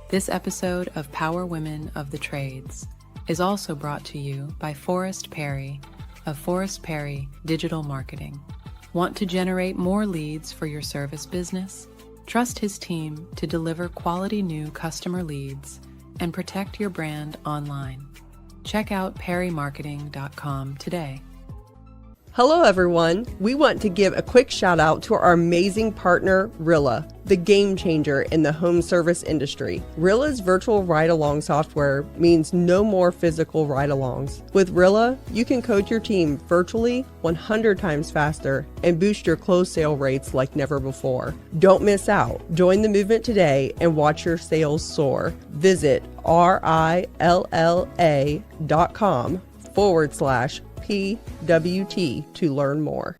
This episode of Power Women of the Trades is also brought to you by Forrest Perry of Forrest Perry Digital Marketing. Want to generate more leads for your service business? Trust his team to deliver quality new customer leads and protect your brand online. Check out perrymarketing.com today. Hello everyone. We want to give a quick shout out to our amazing partner, Rilla, the game changer in the home service industry. Rilla's virtual ride-along software means no more physical ride-alongs. With Rilla, you can coach your team virtually 100 times faster and boost your close sale rates like never before. Don't miss out. Join the movement today and watch your sales soar. Visit rilla.com/PWT to learn more.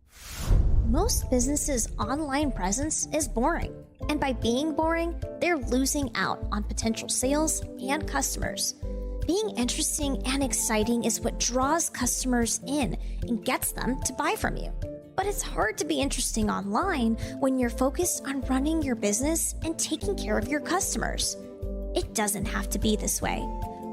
Most businesses' online presence is boring. And by being boring, they're losing out on potential sales and customers. Being interesting and exciting is what draws customers in and gets them to buy from you. But it's hard to be interesting online when you're focused on running your business and taking care of your customers. It doesn't have to be this way.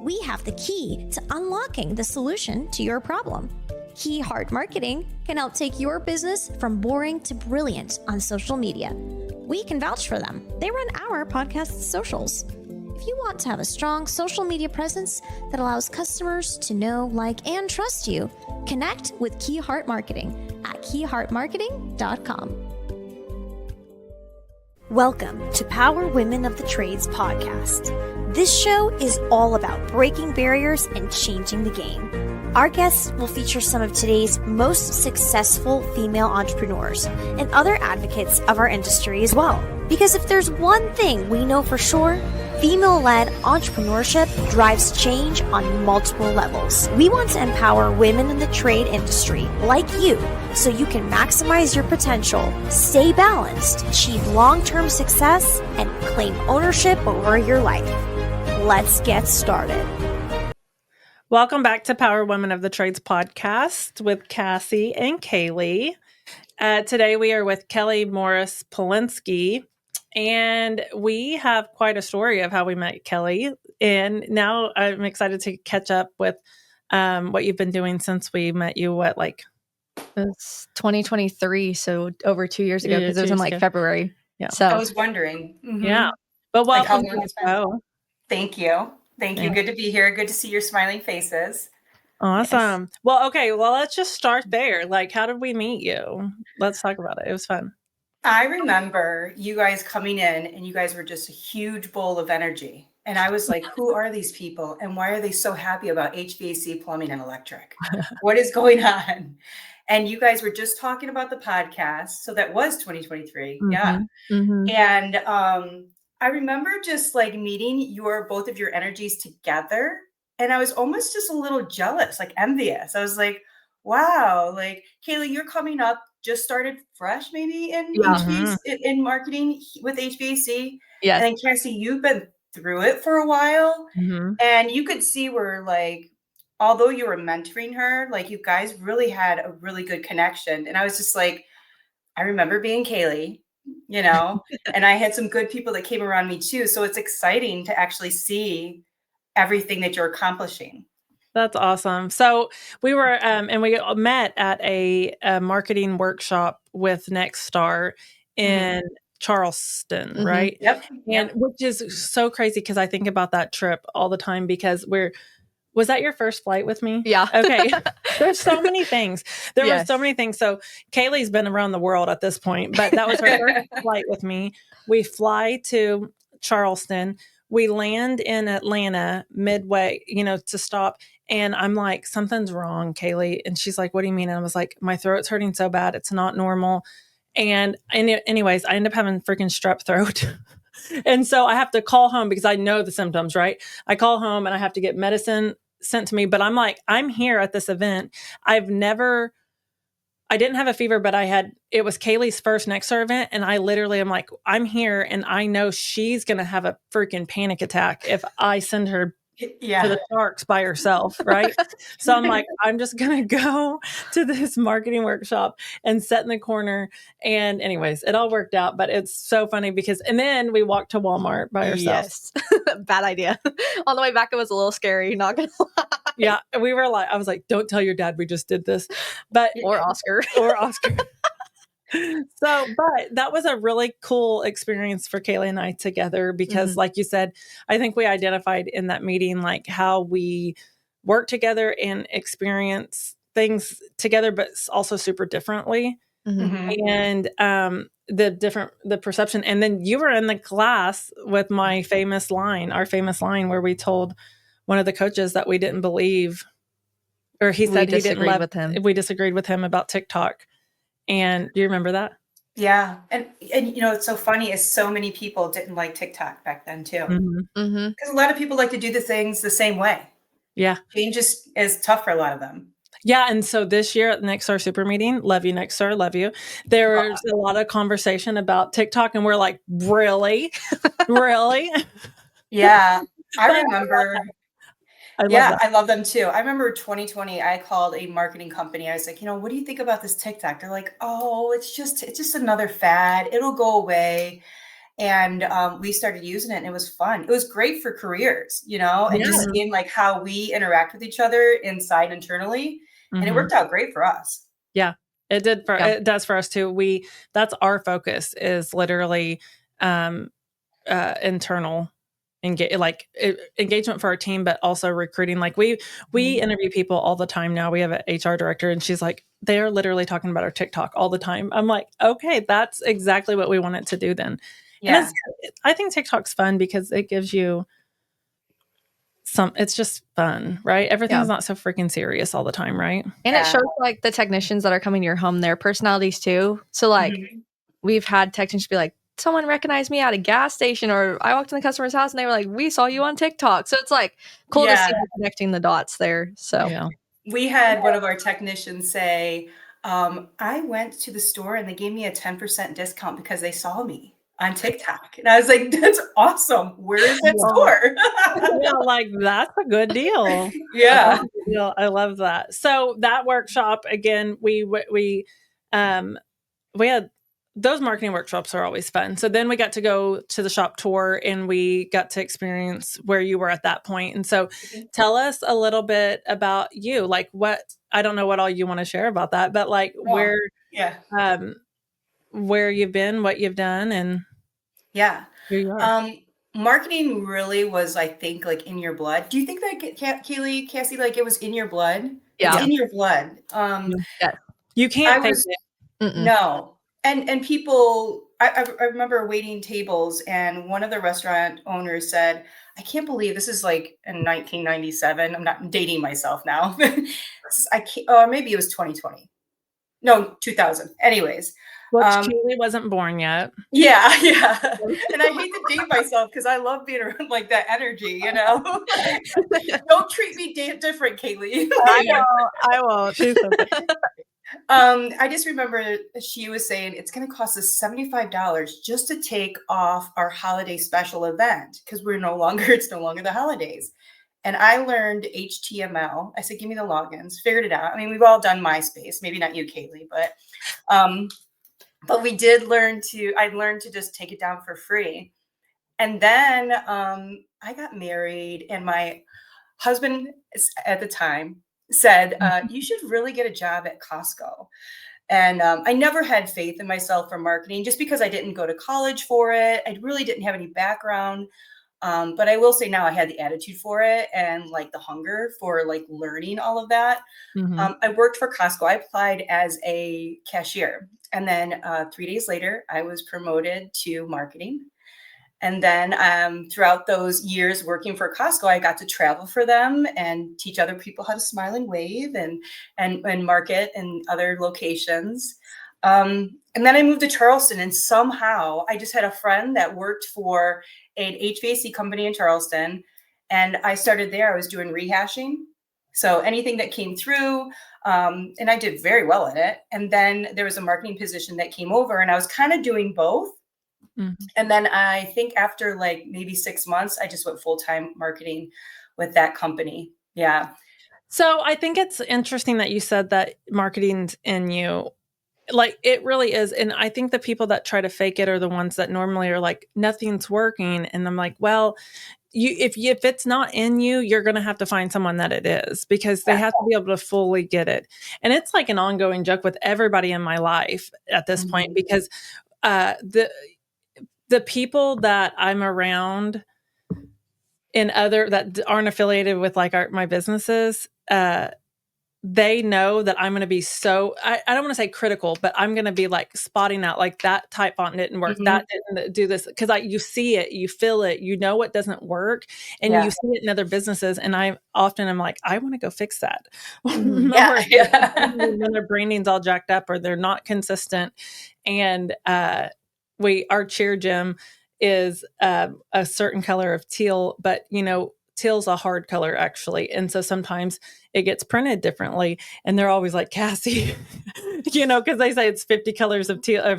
We have the key to unlocking the solution to your problem. Key Heart Marketing can help take your business from boring to brilliant on social media. We can vouch for them. They run our podcast socials. If you want to have a strong social media presence that allows customers to know, like, and trust you, connect with Key Heart Marketing at keyheartmarketing.com. Welcome to Power Women of the Trades podcast. This show is all about breaking barriers and changing the game. Our guests will feature some of today's most successful female entrepreneurs and other advocates of our industry as well. Because if there's one thing we know for sure, female-led entrepreneurship drives change on multiple levels. We want to empower women in the trade industry like you so you can maximize your potential, stay balanced, achieve long-term success, and claim ownership over your life. Let's get started. Welcome back to Power Women of the Trades podcast with Cassie and Kaylee. Today we are with Kelly Morris Palenske, and we have quite a story of how we met Kelly. And now I'm excited to catch up with what you've been doing since we met you. It's 2023, so over 2 years ago, because it was in February. Yeah. So I was wondering. Mm-hmm. Yeah. But welcome to the show. Thank you. Thank you. Good to be here. Good to see your smiling faces. Awesome. Yes. Well, okay. Well, let's just start there. How did we meet you? Let's talk about it. It was fun. I remember you guys coming in and you guys were just a huge bowl of energy. And I was like, who are these people? And why are they so happy about HVAC, plumbing, and electric? What is going on? And you guys were just talking about the podcast. So that was 2023. Mm-hmm. Yeah. Mm-hmm. And I remember just meeting both of your energies together. And I was almost just a little jealous, envious. I was like, wow, Kaylee, you're coming up, just started fresh maybe in HVAC, in marketing with HVAC. Yes. And then Cassie, you've been through it for a while. Mm-hmm. And you could see where although you were mentoring her, you guys really had a really good connection. And I was just I remember being Kaylee, and I had some good people that came around me too. So it's exciting to actually see everything that you're accomplishing. That's awesome. So we were, and we met at a marketing workshop with Nexstar in Charleston, right? Yep. And which is so crazy because I think about that trip all the time because was that your first flight with me? Yeah. Okay. There's so many things. There were so many things. So Kaylee's been around the world at this point, but that was her first flight with me. We fly to Charleston. We land in Atlanta midway, to stop. And I'm like, something's wrong, Kaylee. And she's like, what do you mean? And I was like, my throat's hurting so bad. It's not normal. And anyways, I end up having freaking strep throat. And so I have to call home because I know the symptoms, right? I call home and I have to get medicine sent to me. But I'm like, I'm here at this event. I didn't have a fever, but it was Kaylee's first Nexstar event. And I literally am like, I'm here and I know she's going to have a freaking panic attack if I send her Yeah. to the sharks by herself, right? So I'm like, I'm just gonna go to this marketing workshop and sit in the corner. And anyways, it all worked out, but it's so funny because and then we walked to Walmart by ourselves. Yes. Bad idea. On the way back it was a little scary, not gonna lie. Yeah. We were like, I was like, don't tell your dad we just did this. But Or Oscar. or Oscar. So, but that was a really cool experience for Kaylee and I together because, like you said, I think we identified in that meeting like how we work together and experience things together, but also super differently. And the perception. And then you were in the class with our famous line where we told one of the coaches that we didn't believe, or he said he didn't love him. We disagreed with him about TikTok. And do you remember that? Yeah. And you know, it's so funny is so many people didn't like TikTok back then too. Because a lot of people like to do the things the same way. Yeah. Change is tough for a lot of them. Yeah. And so this year at the Next Star Super Meeting, love you, Next Star, love you. There's a lot of conversation about TikTok and we're like, really? Really? Yeah. I remember. I love them too. I remember 2020, I called a marketing company. I was like, you know, what do you think about this TikTok? They're like, oh, it's just another fad. It'll go away. And we started using it and it was fun. It was great for careers, you know, and just seeing like how we interact with each other internally. And it worked out great for us. Yeah, it did. It does for us too. That's our focus is literally internal engagement for our team, but also recruiting. Like we interview people all the time now. We have an HR director and she's like, they're literally talking about our TikTok all the time. I'm like, okay, that's exactly what we want it to do then. Yeah. And I think TikTok's fun because it gives you it's just fun, right? Everything's not so freaking serious all the time, right? And it shows like the technicians that are coming to your home, their personalities too. So like we've had technicians be like, someone recognized me at a gas station, or I walked in the customer's house and they were like, we saw you on TikTok. So it's like cool to see connecting the dots there. So we had one of our technicians say, I went to the store and they gave me a 10% discount because they saw me on TikTok. And I was like, that's awesome. Where is that store? Yeah, like that's a good deal. Yeah. I love that. So that workshop again, we had those marketing workshops are always fun. So then we got to go to the shop tour and we got to experience where you were at that point. And so tell us a little bit about you, like I don't know what all you want to share about that, but like where you've been, what you've done and who you are. Marketing really was, I think, like in your blood. Do you think that Kaylee, Cassie, like it was in your blood? Yeah. It's in your blood. You can't fake it. No. And people, I remember waiting tables and one of the restaurant owners said, I can't believe this is like in 1997. I'm not dating myself now. Or maybe it was 2020. No, 2000. Anyways. Kaylee wasn't born yet. Yeah. And I hate to date myself because I love being around like that energy, you know? Don't treat me different, Kaylee. I won't. I just remember she was saying it's going to cost us $75 just to take off our holiday special event because it's no longer the holidays. And I learned HTML. I said, give me the logins, figured it out. I mean, we've all done MySpace, maybe not you, Kaylee, but we did I learned to just take it down for free. And then I got married and my husband at the time said, you should really get a job at Costco. And I never had faith in myself for marketing just because I didn't go to college for it. I really didn't have any background. But I will say now I had the attitude for it and like the hunger for like learning all of that. I worked for Costco. I applied as a cashier. And then 3 days later, I was promoted to marketing. And then throughout those years working for Costco, I got to travel for them and teach other people how to smile and wave and market in other locations. And then I moved to Charleston and somehow I just had a friend that worked for an HVAC company in Charleston. And I started there. I was doing rehashing. So anything that came through, and I did very well at it. And then there was a marketing position that came over and I was kind of doing both. And then I think after like maybe 6 months, I just went full-time marketing with that company. Yeah. So I think it's interesting that you said that marketing's in you. Like, it really is. And I think the people that try to fake it are the ones that normally are like, nothing's working. And I'm like, well, if it's not in you, you're going to have to find someone that it is, because they have to be able to fully get it. And it's like an ongoing joke with everybody in my life at this point, because the people that I'm around in other that aren't affiliated with like my businesses, they know that I'm going to be so, I don't want to say critical, but I'm going to be like spotting out like that type font didn't work. That didn't do this. Cause you see it, you feel it, you know, what doesn't work, and you see it in other businesses. And I'm like, I want to go fix that. When their branding's all jacked up or they're not consistent. And, our cheer gym is a certain color of teal, but teal's a hard color actually. And so sometimes it gets printed differently, and they're always like, Cassie, because they say it's 50 colors of teal,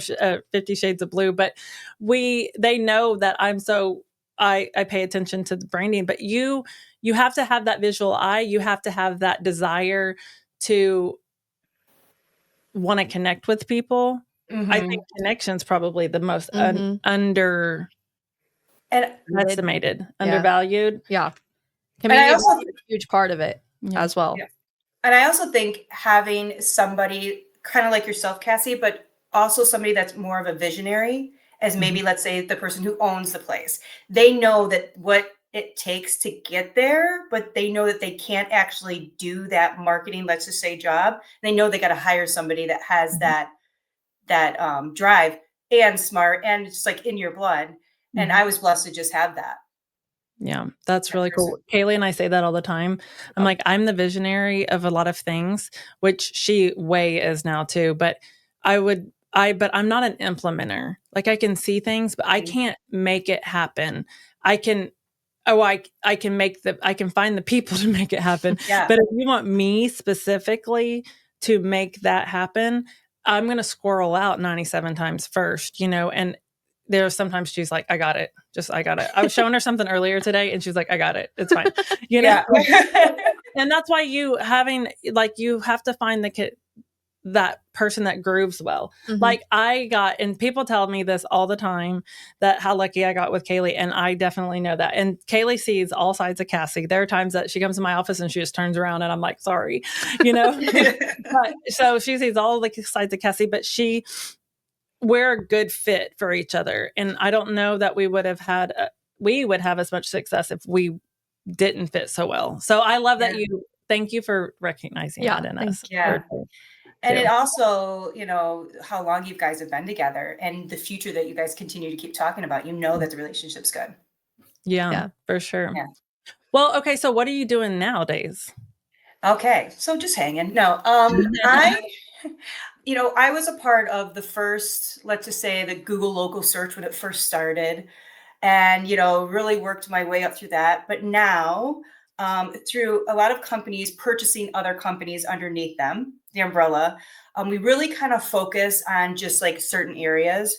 50 shades of blue, but they know that I pay attention to the branding, but you have to have that visual eye. You have to have that desire to want to connect with people. I think connection's probably the most undervalued. Yeah. Community is a huge part of it as well. Yeah. And I also think having somebody kind of like yourself, Cassie, but also somebody that's more of a visionary, as maybe let's say the person who owns the place. They know that what it takes to get there, but they know that they can't actually do that marketing, let's just say, job. They know they got to hire somebody that has that drive and smart and just like in your blood. And I was blessed to just have that. Yeah, that's really cool. Kaylee and I say that all the time. I'm like, I'm the visionary of a lot of things, which she way is now too. But but I'm not an implementer. Like, I can see things, but I can't make it happen. I can find the people to make it happen. Yeah. But if you want me specifically to make that happen, I'm going to squirrel out 97 times first, and there's sometimes she's like, I got it. I was showing her something earlier today and she's like, I got it. It's fine. And that's why you have to find that person that grooves well. Like and people tell me this all the time, that how lucky I got with Kaylee. And I definitely know that. And Kaylee sees all sides of Cassie. There are times that she comes to my office and she just turns around and I'm like, sorry, but, so she sees all the sides of Cassie, but we're a good fit for each other. And I don't know that we would have as much success if we didn't fit so well. So I love that thank you for recognizing that in us. Yeah. And it also, how long you guys have been together and the future that you guys continue to keep talking about, that the relationship's good. Yeah, for sure. Yeah. Well, okay. So what are you doing nowadays? Okay. So just hanging. No, I was a part of the first, let's just say, the Google local search when it first started, and, really worked my way up through that. But now, through a lot of companies purchasing other companies underneath them, the umbrella, we really kind of focus on just like certain areas.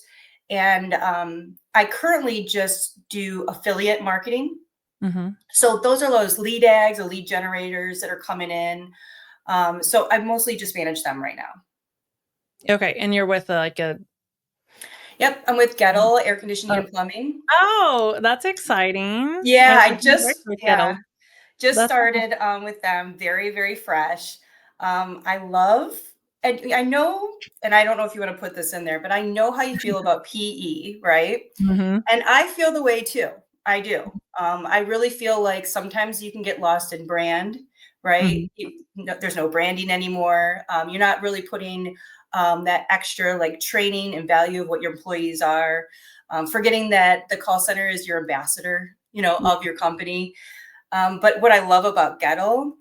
And I currently just do affiliate marketing. So those are those lead ads or lead generators that are coming in. So I mostly just manage them right now. Okay. And you're with Yep, I'm with Gettle Air Conditioning and Plumbing. Oh, that's exciting. Yeah, I just started with them, very, very fresh. I love, and I know, and I don't know if you want to put this in there, but I know how you feel about PE, right? And I feel the way too. I do. I really feel like sometimes you can get lost in brand, right? There's no branding anymore. You're not really putting that extra like training and value of what your employees are, forgetting that the call center is your ambassador, of your company. But what I love about Gettle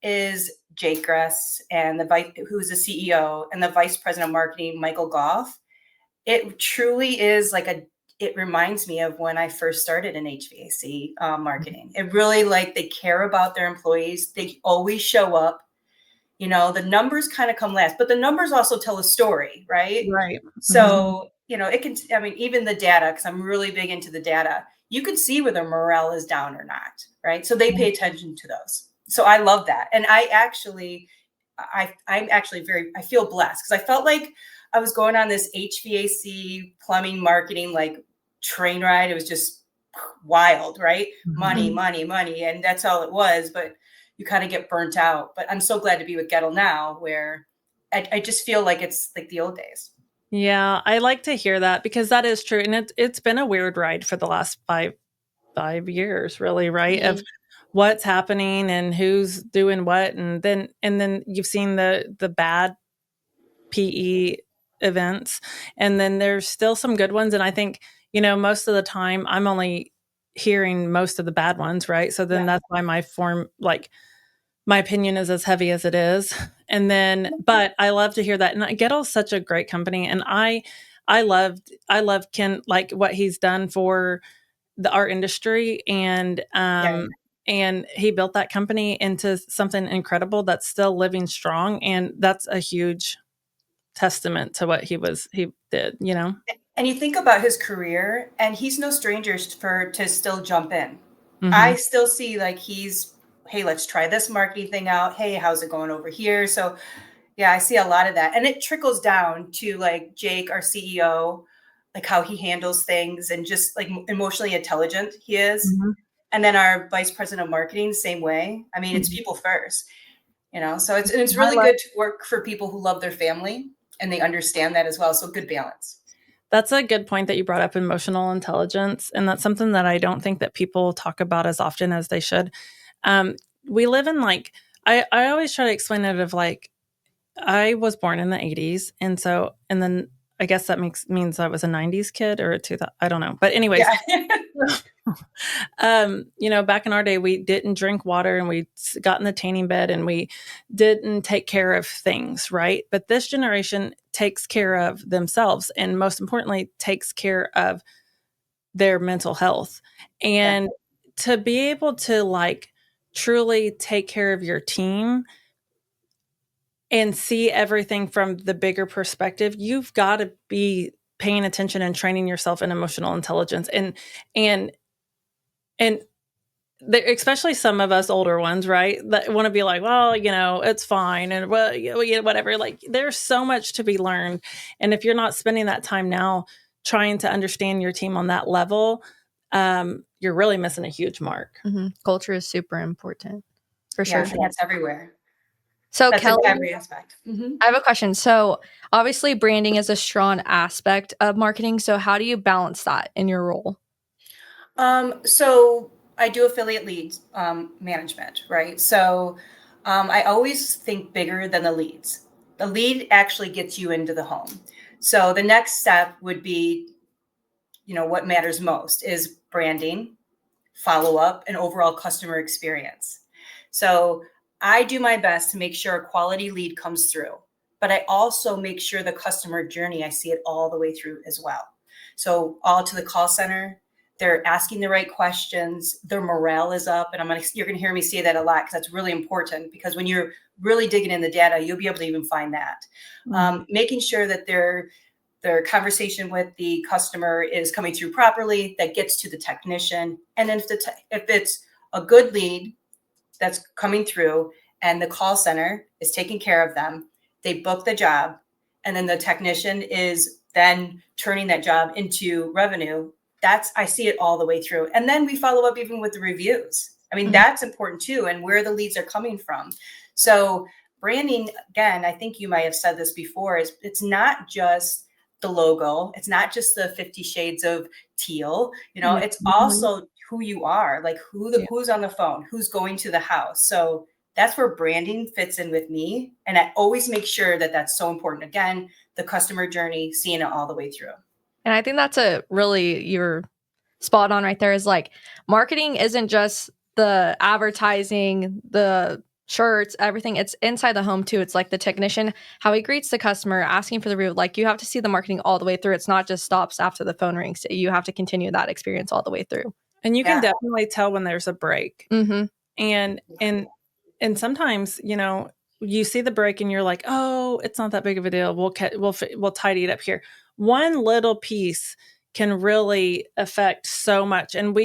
is Jake Gress and who's the CEO, and the vice president of marketing, Michael Goff. It truly is it reminds me of when I first started in HVAC marketing. It really they care about their employees. They always show up. The numbers kind of come last, but the numbers also tell a story, right? Right. So it can, I mean, even the data, because I'm really big into the data, you can see whether morale is down or not, right? So they pay attention to those. So I love that. And I'm actually I feel blessed because I felt like I was going on this HVAC plumbing marketing like train ride. It was just wild, right? Money, money, money. And that's all it was. But you kind of get burnt out. But I'm so glad to be with Gettle now, where I just feel like it's like the old days. Yeah, I like to hear that because that is true. And it's been a weird ride for the last five years, really, right? Of what's happening and who's doing what. And then you've seen the bad PE events. And then there's still some good ones. And I think, most of the time I'm only hearing most of the bad ones, right? So then that's why my opinion is as heavy as it is. And then, but I love to hear that. And Gettle's such a great company. And I love Ken, like what he's done for our industry. And he built that company into something incredible that's still living strong. And that's a huge testament to what he did, And you think about his career, and he's no stranger to still jump in. I still see like hey, let's try this marketing thing out. Hey, how's it going over here? So yeah, I see a lot of that. And it trickles down to like Jake, our CEO, like how he handles things and just like emotionally intelligent he is. And then our vice president of marketing, same way. I mean, it's people first, so it's really good to work for people who love their family and they understand that as well. So good balance. That's a good point that you brought up, emotional intelligence. And that's something that I don't think that people talk about as often as they should. We live in I always try to explain it of like, I was born in the 80s. And then I guess that means I was a 90s kid or a 2000, I don't know. But anyways, back in our day, we didn't drink water and we got in the tanning bed and we didn't take care of things, right? But this generation takes care of themselves and most importantly, takes care of their mental health. And to be able to truly take care of your team and see everything from the bigger perspective, you've got to be paying attention and training yourself in emotional intelligence. And especially some of us older ones, right, that want to be like, well, it's fine. And whatever, like there's so much to be learned. And if you're not spending that time now trying to understand your team on that level, you're really missing a huge mark. Culture is super important for sure. And that's everywhere. So that's Kelly, in every aspect. I have a question. So obviously branding is a strong aspect of marketing. So how do you balance that in your role? So I do affiliate leads management, right? So I always think bigger than the leads. The lead actually gets you into the home. So the next step would be, what matters most is branding, follow-up, and overall customer experience. So I do my best to make sure a quality lead comes through, but I also make sure the customer journey, I see it all the way through as well. So all to the call center, they're asking the right questions, their morale is up. And you're going to hear me say that a lot because that's really important, because when you're really digging in the data, you'll be able to even find that. Making sure that their conversation with the customer is coming through properly, that gets to the technician. And then if it's a good lead that's coming through and the call center is taking care of them, they book the job, and then the technician is then turning that job into revenue. I see it all the way through. And then we follow up even with the reviews. I mean, that's important too, and where the leads are coming from. So branding, again, I think you might have said this before, it's not just the logo. It's not just the 50 shades of teal, it's also who you are, like who's on the phone, who's going to the house. So that's where branding fits in with me. And I always make sure that that's so important. Again, the customer journey, seeing it all the way through. And I think that's you're spot on right there, is like marketing isn't just the advertising, the shirts, everything. It's inside the home too. It's like the technician, how he greets the customer, asking for the review. Like you have to see the marketing all the way through. It's not just stops after the phone rings. You have to continue that experience all the way through. And you can definitely tell when there's a break. And sometimes, you see the break and you're like, oh, it's not that big of a deal. We'll tidy it up here. one little piece can really affect so much. And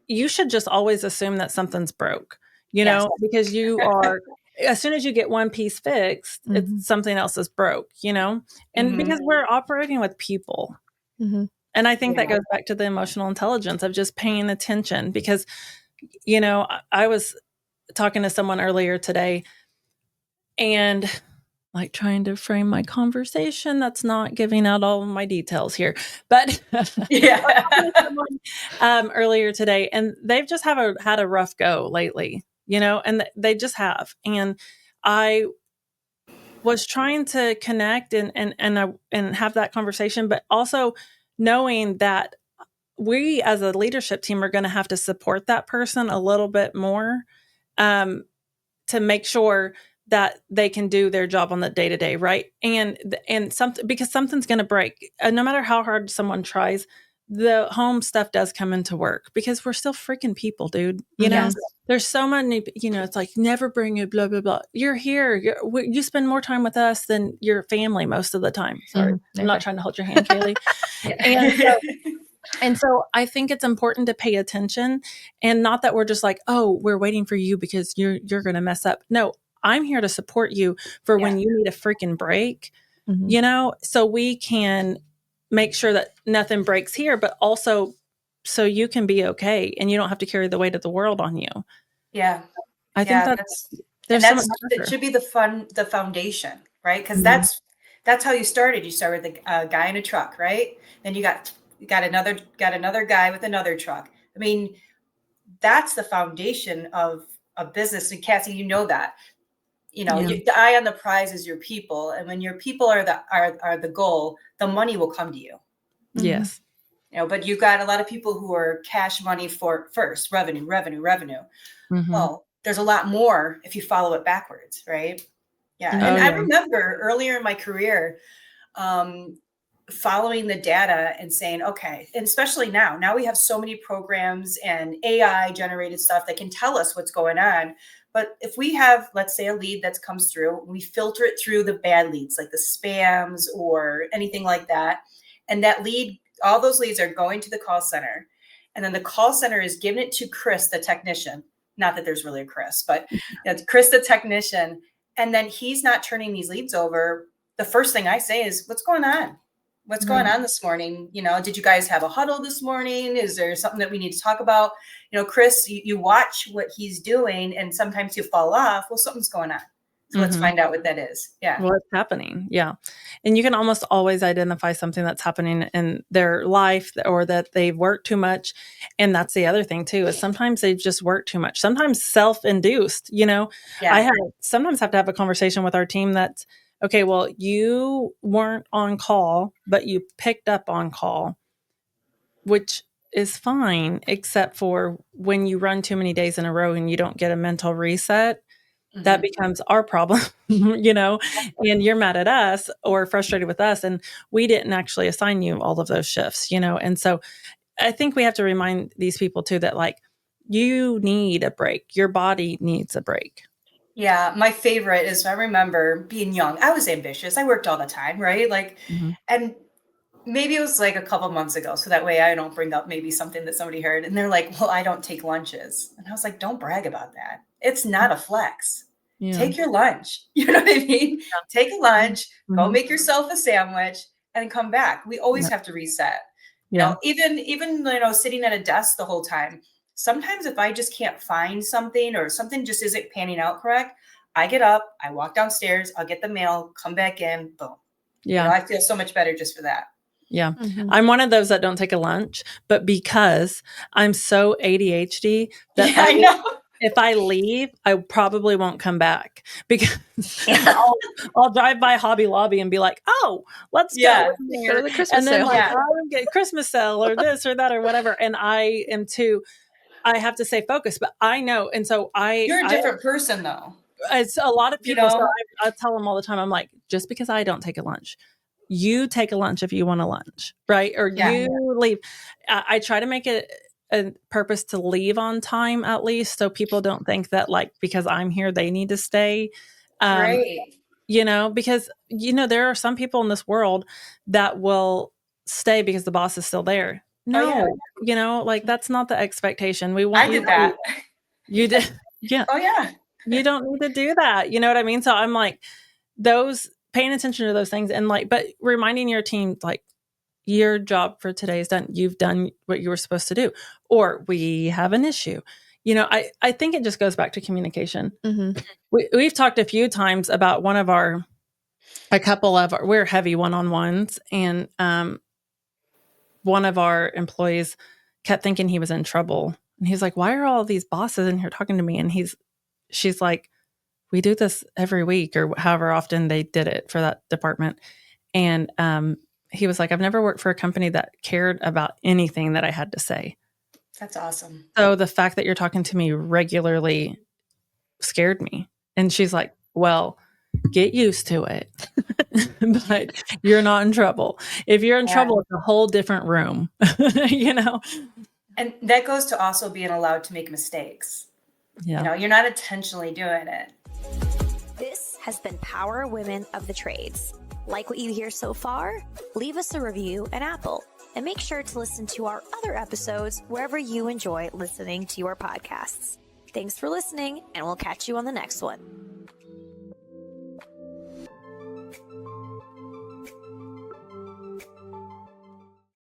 you should just always assume that something's broke, because you are, as soon as you get one piece fixed, it's something else is broke, and because we're operating with people. And I think that goes back to the emotional intelligence of just paying attention, because, I was talking to someone earlier today and like trying to frame my conversation. That's not giving out all of my details here, but earlier today, and they've just had a rough go lately, and they just have. And I was trying to connect and have that conversation, but also knowing that we as a leadership team are going to have to support that person a little bit more, to make sure that they can do their job on the day-to-day, right? And something, because something's going to break. No matter how hard someone tries, the home stuff does come into work, because we're still freaking people, dude. There's so many, it's like, never bring a blah, blah, blah. You're here. You spend more time with us than your family most of the time. Sorry. I'm not trying to hold your hand, Kaylee. And so I think it's important to pay attention, and not that we're just like, oh, we're waiting for you because you're going to mess up. No, I'm here to support you for when you need a freaking break, so we can make sure that nothing breaks here, but also so you can be okay and you don't have to carry the weight of the world on you. Yeah. I think it should be the foundation, right? Because that's how you started. You started with a guy in a truck, right? Then you got another guy with another truck. I mean, that's the foundation of a business. And Cassie, you know that. The eye on the prize is your people, and when your people are the goal, the money will come to you. Yes. But you've got a lot of people who are cash money for first, revenue. Well, there's a lot more if you follow it backwards, right? Yeah. And I remember earlier in my career, following the data and saying, okay, and especially now we have so many programs and AI generated stuff that can tell us what's going on. But if we have, let's say, a lead that comes through, we filter it through the bad leads, like the spams or anything like that. And that lead, all those leads are going to the call center. And then the call center is giving it to Chris, the technician. Not that there's really a Chris, but Chris, the technician. And then he's not turning these leads over. The first thing I say is, what's going on? What's going on this morning? Did you guys have a huddle this morning? Is there something that we need to talk about? Chris, you watch what he's doing, and sometimes you fall off. Well, something's going on. So let's find out what that is. Yeah. What's happening. Yeah. And you can almost always identify something that's happening in their life, or that they've worked too much. And that's the other thing too, is sometimes they've just worked too much, sometimes self-induced, I sometimes have to have a conversation with our team that's, okay, well, you weren't on call, but you picked up on call, which is fine, except for when you run too many days in a row and you don't get a mental reset, that becomes our problem, and you're mad at us or frustrated with us, and we didn't actually assign you all of those shifts, and so I think we have to remind these people too that, like, you need a break. Your body needs a break. Yeah, my favorite is, I remember being young. I was ambitious. I worked all the time, right? Like, and maybe it was like a couple months ago, so that way I don't bring up maybe something that somebody heard. And they're like, well, I don't take lunches. And I was like, don't brag about that. It's not a flex. Take your lunch. You know what I mean? Take a lunch, go make yourself a sandwich, and come back. We always have to reset. Even sitting at a desk the whole time. Sometimes if I just can't find something, or something just isn't panning out correct, I get up, I walk downstairs, I'll get the mail, come back in, boom. Yeah. I feel so much better just for that. Yeah. I'm one of those that don't take a lunch, but because I'm so ADHD that I know. If I leave, I probably won't come back, because I'll drive by Hobby Lobby and be like, oh, let's go to the Christmas and then sale. like, I'll get Christmas sale or this or that or whatever. And I am too, I have to stay focused, but I know. And so you're a different person though. It's a lot of people. So I tell them all the time, I'm like, just because I don't take a lunch, you take a lunch if you want a lunch, right? Or you leave. I try to make it a purpose to leave on time, at least, so people don't think that, like, because I'm here, they need to stay. Right. because, there are some people in this world that will stay because the boss is still there. No, that's not the expectation. We want I did that. You did. Yeah. Oh yeah. You don't need to do that. You know what I mean? So I'm like, paying attention to those things and but reminding your team, your job for today is done. You've done what you were supposed to do, or we have an issue. I think it just goes back to communication. Mm-hmm. We've talked a few times about we're heavy one-on-ones, and one of our employees kept thinking he was in trouble. And he's like, why are all these bosses in here talking to me? And she's like, we do this every week, or however often they did it for that department. And he was like, I've never worked for a company that cared about anything that I had to say. That's awesome. So the fact that you're talking to me regularly scared me. And she's like, well, get used to it. But you're not in trouble. If you're in trouble, it's a whole different room, And that goes to also being allowed to make mistakes. Yeah. You're not intentionally doing it. This has been Power Women of the Trades. Like what you hear so far? Leave us a review on Apple, and make sure to listen to our other episodes wherever you enjoy listening to your podcasts. Thanks for listening, and we'll catch you on the next one.